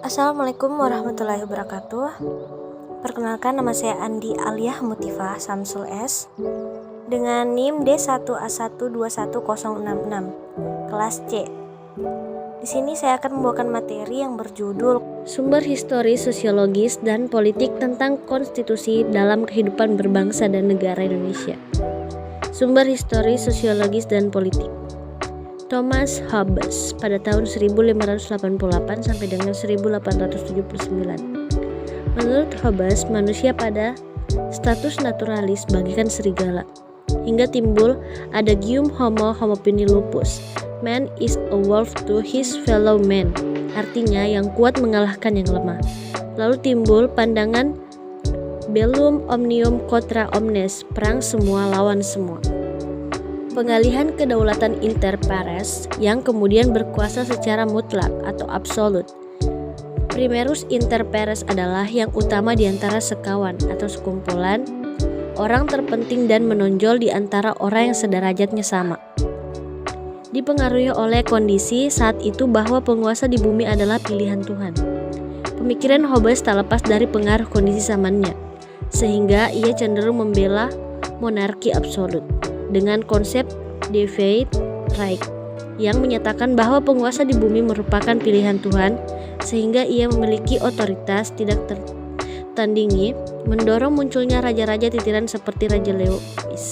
Assalamualaikum warahmatullahi wabarakatuh. Perkenalkan, nama saya Andi Aliyah Mutifah Samsul S dengan NIM D1A121066 kelas C. Di sini saya akan membawakan materi yang berjudul Sumber Historis, Sosiologis, dan Politik tentang Konstitusi dalam Kehidupan Berbangsa dan Negara Indonesia. Sumber historis, sosiologis, dan politik. Thomas Hobbes pada tahun 1588 sampai dengan 1879. Menurut Hobbes, manusia pada status naturalis bagaikan serigala, hingga timbul adagium homo homopini lupus. Man is a wolf to his fellow man, artinya yang kuat mengalahkan yang lemah. Lalu timbul pandangan bellum omnium contra omnes, perang semua lawan semua. Pengalihan kedaulatan inter pares yang kemudian berkuasa secara mutlak atau absolut. Primerus inter pares adalah yang utama di antara sekawan atau sekumpulan orang terpenting dan menonjol di antara orang yang sederajatnya sama. Dipengaruhi oleh kondisi saat itu bahwa penguasa di bumi adalah pilihan Tuhan. Pemikiran Hobbes tak lepas dari pengaruh kondisi zamannya, sehingga ia cenderung membela monarki absolut dengan konsep Divide Right yang menyatakan bahwa penguasa di bumi merupakan pilihan Tuhan, sehingga ia memiliki otoritas tidak tertandingi, mendorong munculnya raja-raja titiran seperti Raja Louis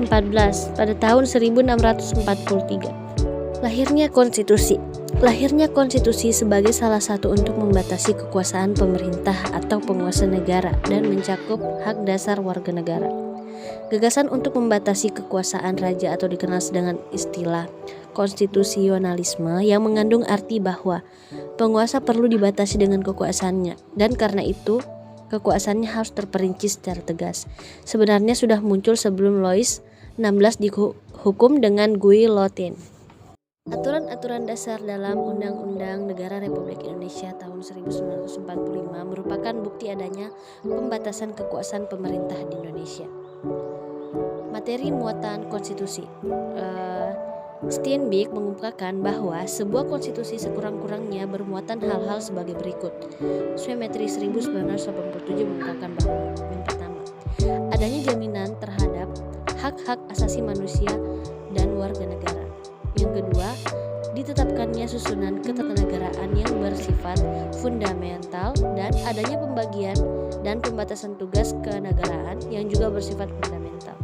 14 pada tahun 1643. Lahirnya konstitusi. Lahirnya konstitusi sebagai salah satu untuk membatasi kekuasaan pemerintah atau penguasa negara dan mencakup hak dasar warga negara. Gagasan untuk membatasi kekuasaan raja atau dikenal dengan istilah konstitusionalisme yang mengandung arti bahwa penguasa perlu dibatasi dengan kekuasaannya, dan karena itu kekuasaannya harus terperinci secara tegas. Sebenarnya sudah muncul sebelum Louis 16 dihukum dengan guillotine. Aturan-aturan dasar dalam Undang-Undang Negara Republik Indonesia tahun 1945 merupakan bukti adanya pembatasan kekuasaan pemerintah di Indonesia. Materi muatan konstitusi. Steinbeck mengungkapkan bahwa sebuah konstitusi sekurang-kurangnya bermuatan hal-hal sebagai berikut. Symmetry 1987 mengungkapkan bahwa yang pertama, adanya jaminan terhadap hak-hak asasi manusia dan warga negara. Yang kedua, ditetapkannya susunan ketatanegaraan yang bersifat fundamental dan adanya pembagian dan pembatasan tugas kenegaraan yang juga bersifat fundamental.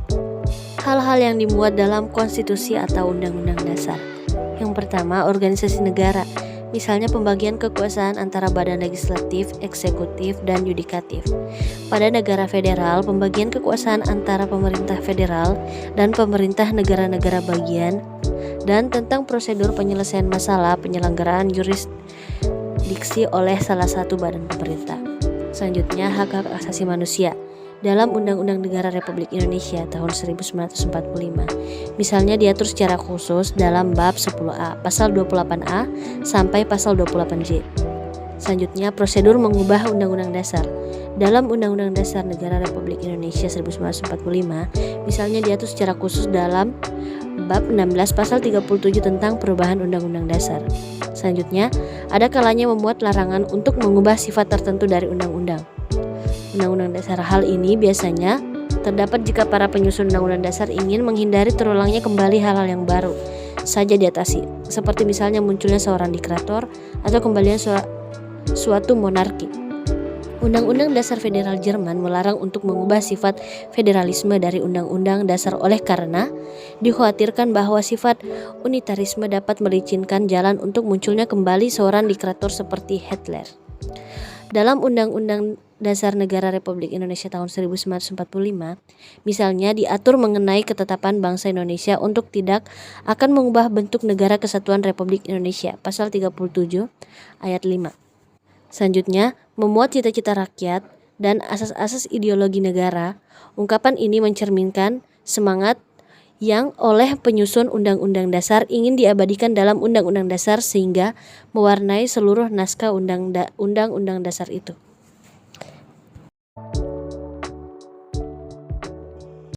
Hal-hal yang dimuat dalam konstitusi atau undang-undang dasar. Yang pertama, organisasi negara, misalnya pembagian kekuasaan antara badan legislatif, eksekutif, dan yudikatif. Pada negara federal, pembagian kekuasaan antara pemerintah federal dan pemerintah negara-negara bagian, dan tentang prosedur penyelesaian masalah penyelenggaraan jurisdiksi oleh salah satu badan pemerintah. Selanjutnya, hak-hak asasi manusia dalam Undang-Undang Negara Republik Indonesia tahun 1945. Misalnya diatur secara khusus dalam bab 10A, pasal 28A sampai pasal 28J. Selanjutnya, prosedur mengubah Undang-Undang Dasar. Dalam Undang-Undang Dasar Negara Republik Indonesia 1945, misalnya diatur secara khusus dalam bab 16 pasal 37 tentang perubahan Undang-Undang Dasar. Selanjutnya, ada kalanya memuat larangan untuk mengubah sifat tertentu dari undang-undang. Undang-Undang Dasar. Hal ini biasanya terdapat jika para penyusun Undang-Undang Dasar ingin menghindari terulangnya kembali hal-hal yang baru saja diatasi, seperti misalnya munculnya seorang diktator atau kembalinya suatu monarki. Undang-Undang Dasar Federal Jerman melarang untuk mengubah sifat federalisme dari Undang-Undang Dasar oleh karena dikhawatirkan bahwa sifat unitarisme dapat melicinkan jalan untuk munculnya kembali seorang diktator seperti Hitler. Dalam Undang-Undang Dasar Negara Republik Indonesia tahun 1945, misalnya diatur mengenai ketetapan bangsa Indonesia untuk tidak akan mengubah bentuk negara kesatuan Republik Indonesia, pasal 37 ayat 5. Selanjutnya, memuat cita-cita rakyat dan asas-asas ideologi negara. Ungkapan ini mencerminkan semangat yang oleh penyusun Undang-Undang Dasar ingin diabadikan dalam Undang-Undang Dasar sehingga mewarnai seluruh naskah Undang-Undang Dasar itu.